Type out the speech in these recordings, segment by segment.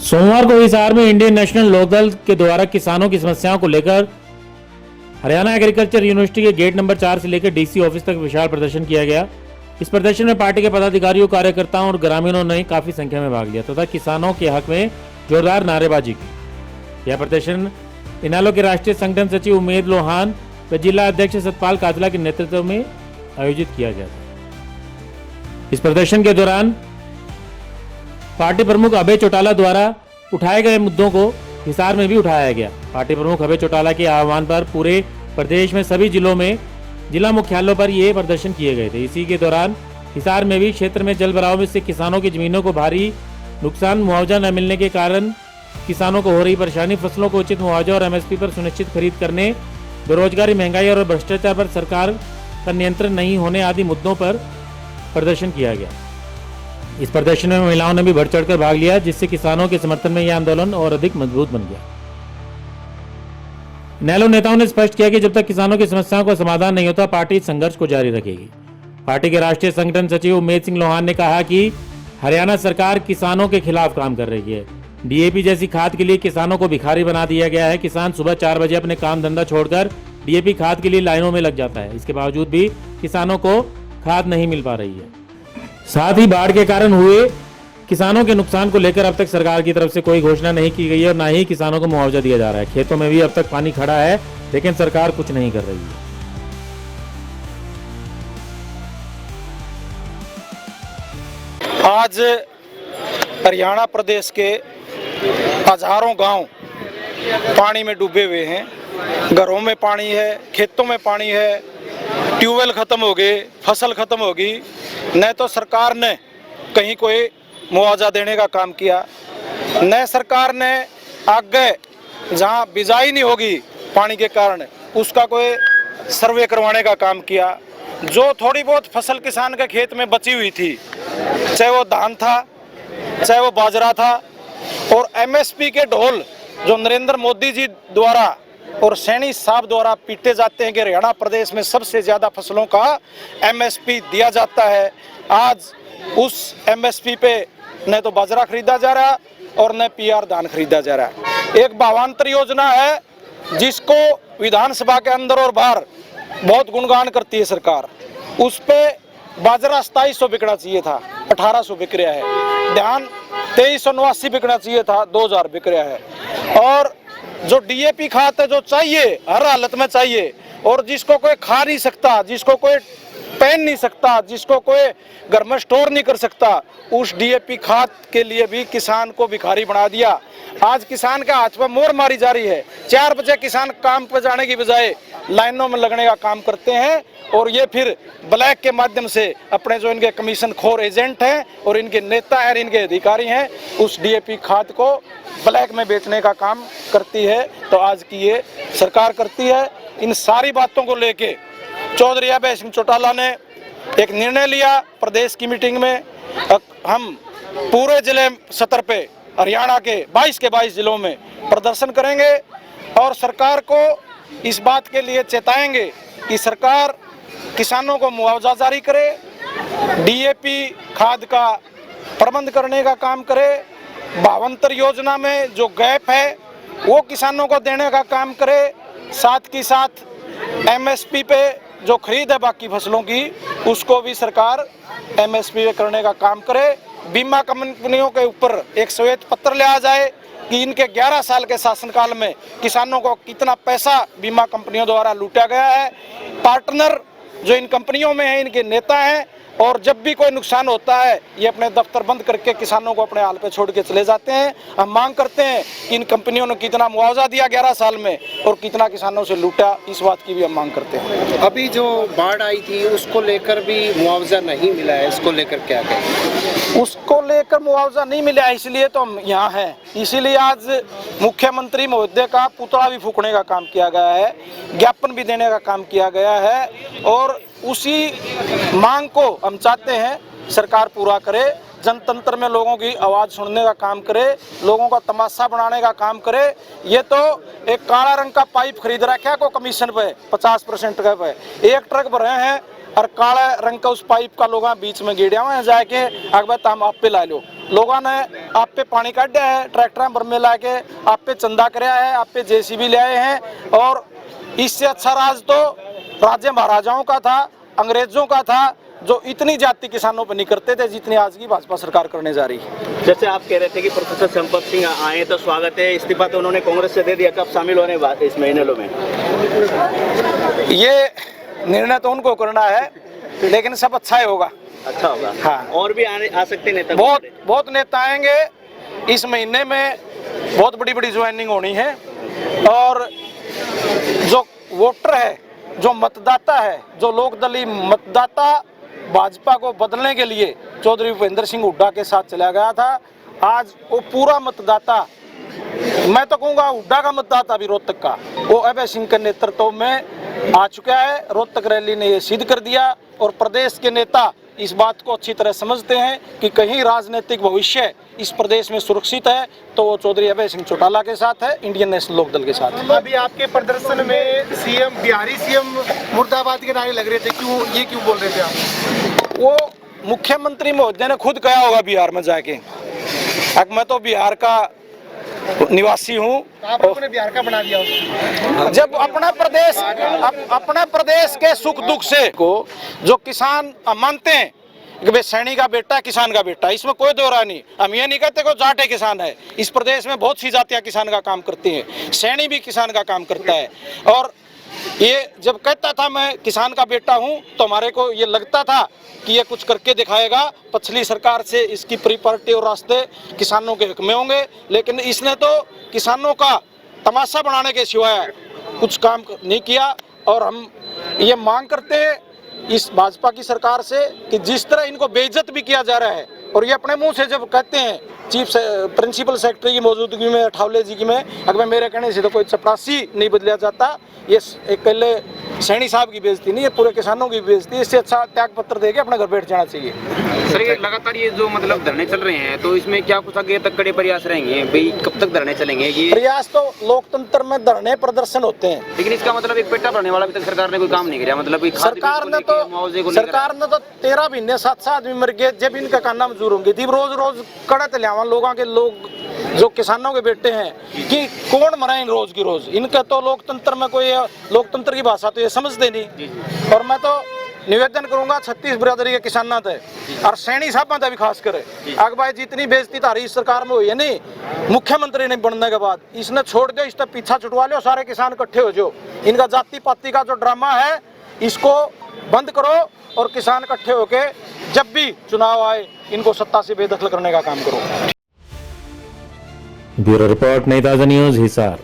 सोमवार को हिसार में इंडियन नेशनल लोकदल के द्वारा किसानों की समस्याओं को लेकर हरियाणा एग्रीकल्चर यूनिवर्सिटी के गेट नंबर 4 से लेकर डीसी ऑफिस तक विशाल प्रदर्शन किया गया। इस प्रदर्शन में पार्टी के पदाधिकारियों, कार्यकर्ताओं और ग्रामीणों ने काफी संख्या में भाग लिया तथा किसानों के हक में जोरदार नारेबाजी की। यह प्रदर्शन इनालो के राष्ट्रीय संगठन सचिव उमेद लोहान व जिला अध्यक्ष सतपाल काजला के नेतृत्व में आयोजित किया गया था। इस प्रदर्शन के दौरान पार्टी प्रमुख अभय चौटाला द्वारा उठाए गए मुद्दों को हिसार में भी उठाया गया। पार्टी प्रमुख अभय चौटाला के आह्वान पर पूरे प्रदेश में सभी जिलों में जिला मुख्यालयों पर ये प्रदर्शन किए गए थे। इसी के दौरान हिसार में भी क्षेत्र में जल भराव से किसानों की जमीनों को भारी नुकसान, मुआवजा न मिलने के कारण किसानों को हो रही परेशानी, फसलों को उचित मुआवजा और एमएसपी पर सुनिश्चित खरीद करने, बेरोजगारी, महंगाई और भ्रष्टाचार पर सरकार का नियंत्रण नहीं होने आदि मुद्दों पर प्रदर्शन किया गया। इस प्रदर्शन में महिलाओं ने भी बढ़ चढ़कर भाग लिया, जिससे किसानों के समर्थन में यह आंदोलन और अधिक मजबूत बन गया। इनेलो नेताओं ने स्पष्ट किया कि जब तक किसानों की समस्याओं का समाधान नहीं होता, पार्टी संघर्ष को जारी रखेगी। पार्टी के राष्ट्रीय संगठन सचिव उमेद सिंह लोहान ने कहा कि हरियाणा सरकार किसानों के खिलाफ काम कर रही है। डीएपी जैसी खाद के लिए किसानों को भिखारी बना दिया गया है। किसान सुबह 4 बजे अपने काम धंधा छोड़कर डीएपी खाद के लिए लाइनों में लग जाता है। इसके बावजूद भी किसानों को खाद नहीं मिल पा रही है। साथ ही बाढ़ के कारण हुए किसानों के नुकसान को लेकर अब तक सरकार की तरफ से कोई घोषणा नहीं की गई है और न ही किसानों को मुआवजा दिया जा रहा है। खेतों में भी अब तक पानी खड़ा है, लेकिन सरकार कुछ नहीं कर रही है। आज हरियाणा प्रदेश के हजारों गांव पानी में डूबे हुए हैं। घरों में पानी है, खेतों में पानी है, ट्यूबवेल खत्म हो गए, फसल खत्म हो गई। न तो सरकार ने कहीं कोई मुआवजा देने का काम किया, न सरकार ने आगे जहां बिजाई नहीं होगी पानी के कारण उसका कोई सर्वे करवाने का काम किया। जो थोड़ी बहुत फसल किसान के खेत में बची हुई थी, चाहे वो धान था, चाहे वो बाजरा था, और एमएसपी के ढोल जो नरेंद्र मोदी जी द्वारा और सैनी साहब द्वारा पीटे जाते हैं कि हरियाणा प्रदेश में सबसे ज्यादा फसलों का एमएसपी दिया जाता है। आज उस एमएसपी पे न तो बाजरा खरीदा जा रहा और न पीआर धान खरीदा जा रहा है। एक भावांतर योजना है जिसको विधानसभा के अंदर और बाहर बहुत गुणगान करती है सरकार। उस पे बाजरा 2700 बिकना चाहिए था, 1800 बिक रहा है। धान 2389 बिकना चाहिए था, 2000 बिक रहा है। और जो डीएपी खाद है जो चाहिए, हर हालत में चाहिए, और जिसको कोई खा नहीं सकता, जिसको कोई पहन नहीं सकता, जिसको कोई घर में स्टोर नहीं कर सकता, उस डीएपी खाद के लिए भी किसान को भिखारी बना दिया। आज किसान के हाथ में मोहर मारी जा रही है। 4 बजे किसान काम पर जाने की बजाय लाइनों में लगने का काम करते हैं और ये फिर ब्लैक के माध्यम से अपने जो इनके कमीशन खोर एजेंट हैं और इनके नेता हैं, इनके अधिकारी हैं, उस डीएपी खाद को ब्लैक में बेचने का काम करती है। तो आज की ये सरकार करती है। इन सारी बातों को लेके चौधरी अभय सिंह चौटाला ने एक निर्णय लिया प्रदेश की मीटिंग में। हम पूरे जिले सतर पे हरियाणा के 22 जिलों में प्रदर्शन करेंगे और सरकार को इस बात के लिए चेताएंगे कि सरकार किसानों को मुआवजा जारी करे, डीएपी खाद का प्रबंध करने का काम करे, भावांतर योजना में जो गैप है वो किसानों को देने का काम करे, साथ ही साथ एमएसपी पे जो खरीद है बाकी फसलों की उसको भी सरकार एमएसपी पे करने का काम करे। बीमा कंपनियों के ऊपर एक श्वेत पत्र लिया जाए कि इनके 11 साल के शासनकाल में किसानों को कितना पैसा बीमा कंपनियों द्वारा लूटा गया है। पार्टनर जो इन कंपनियों में है इनके नेता हैं और जब भी कोई नुकसान होता है ये अपने दफ्तर बंद करके किसानों को अपने हाल पे छोड़ के चले जाते हैं। हम मांग करते हैं कि इन कंपनियों ने कितना मुआवजा दिया 11 साल में और कितना किसानों से लूटा, इस बात की भी हम मांग करते हैं। अभी जो बाढ़ आई थी उसको लेकर भी मुआवजा नहीं मिला है, इसको लेकर क्या कहें? उसको लेकर मुआवजा नहीं मिला, इसलिए तो हम यहाँ हैं। इसीलिए आज मुख्यमंत्री महोदय का पुतला भी फूकने का काम किया गया है, ज्ञापन भी देने का काम किया गया है और उसी मांग को हम चाहते हैं सरकार पूरा करे। जनतंत्र में लोगों की आवाज़ सुनने का काम करे, लोगों का तमाशा बनाने का काम करे। ये तो एक काला रंग का पाइप खरीद रखा है को कमीशन पे 50% का पे, एक ट्रक भर रहे हैं और काले रंग का उस पाइप का लोग बीच में गिड़िया हुए जाके अगर हम आप पे ला लो, लोगों ने आप पे पानी काटा है, ट्रैक्टर भर में ला के आप पे चंदा कराया है, आप पे जेसीबी ले आए हैं। और इससे अच्छा राज तो राज्य महाराजाओं का था, अंग्रेजों का था, जो इतनी जाति किसानों पर नहीं करते थे जितनी आज की भाजपा सरकार करने जा रही है। जैसे आप कह रहे थे कि प्रोफेसर संपत सिंह आए तो स्वागत है, इस्तीफा तो उन्होंने कांग्रेस से दे दिया, कब शामिल होने इस महीने में? ये निर्णय तो उनको करना है, लेकिन सब अच्छा ही होगा। अच्छा होगा। हाँ। और भी आ सकते नेता? बहुत नेता आएंगे इस महीने में, बहुत बड़ी बड़ी ज्वाइनिंग होनी है। और जो वोटर है, जो मतदाता है, जो लोकदलीय मतदाता भाजपा को बदलने के लिए चौधरी भूपेंद्र सिंह हुड्डा के साथ चला गया था, आज वो पूरा मतदाता, मैं तो कहूँगा हुड्डा का मतदाता भी रोहतक का, वो अभय सिंह के नेतृत्व में आ चुका है। रोहतक रैली ने ये सिद्ध कर दिया और प्रदेश के नेता इस बात को अच्छी तरह समझते हैं कि कहीं राजनीतिक भविष्य इस प्रदेश में सुरक्षित है तो वो चौधरी अभय सिंह चौटाला के साथ है, इंडियन नेशनल लोकदल के साथ है। अभी आपके प्रदर्शन में सीएम, बिहारी सीएम मुर्दाबाद के नारे लग रहे थे, क्यों बोल रहे थे आप? वो मुख्यमंत्री महोदय ने खुद कहा होगा बिहार में जाके। अब मैं तो बिहार का निवासी हूँ। आप लोगों ने बिहार का बना दिया उसको। जब अपना प्रदेश के सुख दुख से को जो किसान मानते हैं कि भाई सैनी का बेटा किसान का बेटा, इसमें कोई दो राय नहीं। हम ये नहीं कहते कोई जाटे किसान है, इस प्रदेश में बहुत सी जातियां किसान का काम करती हैं, सैनी भी किसान का काम करता है। और ये जब कहता था मैं किसान का बेटा हूं तो हमारे को ये लगता था कि ये कुछ करके दिखाएगा, पिछली सरकार से इसकी प्रॉपर्टी और रास्ते किसानों के हक में होंगे, लेकिन इसने तो किसानों का तमाशा बनाने के सिवाय कुछ काम नहीं किया। और हम ये मांग करते हैं इस भाजपा की सरकार से कि जिस तरह इनको बेइज्जत भी किया जा रहा है, और ये अपने मुंह से जब कहते हैं चीफ प्रिंसिपल सेक्रेटरी की मौजूदगी में, ठावले जी की में, अगर मेरे कहने से तो कोई चपरासी नहीं बदला जाता, ये एक पहले सैनी साहब की बेइज्जती नहीं, ये पूरे किसानों की बेइज्जती। इससे अच्छा त्याग पत्र देके अपने घर बैठ जाना चाहिए। सर, ये लगातार ये जो मतलब धरने चल रहे हैं, तो इसमें क्या कुछ आगे तक कड़े प्रयास रहेंगे भाई? कब तक धरने चलेंगे? ये प्रयास तो लोकतंत्र में धरने प्रदर्शन होते हैं, लेकिन इसका मतलब एक पेटा भरने वाला अभी तक सरकार ने कोई काम नहीं किया। मतलब सरकार ने तो 13 महीने 7 आदमी मर गए जब इनका काना मंजूर होंगे थी। रोज कड़त लियावा लोगों के, लोग जो किसानों के बेटे हैं कि कौन मराएंगे रोज की रोज। इनका तो लोकतंत्र में कोई, लोकतंत्र की भाषा तो ये समझते नहीं। और मैं तो निवेदन करूंगा 36 बिरादरी के किसानों से और सैनी साहब भी खास करे, अग भाई जितनी बेइज्जती तारी इस सरकार में हुई है नहीं, मुख्यमंत्री नहीं बनने के बाद इसने छोड़ दो, इसका पीछा छुटवा लो, सारे किसान इकट्ठे हो जाओ। इनका जाति पाति का जो ड्रामा है इसको बंद करो और किसान इकट्ठे होके जब भी चुनाव आए इनको सत्ता से बेदखल करने का काम करो। ब्यूरो रिपोर्ट, नई ताज़ा न्यूज़, हिसार।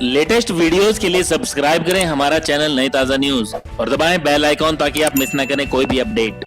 लेटेस्ट वीडियोस के लिए सब्सक्राइब करें हमारा चैनल नई ताज़ा न्यूज़ और दबाएं बेल आइकॉन ताकि आप मिस ना करें कोई भी अपडेट।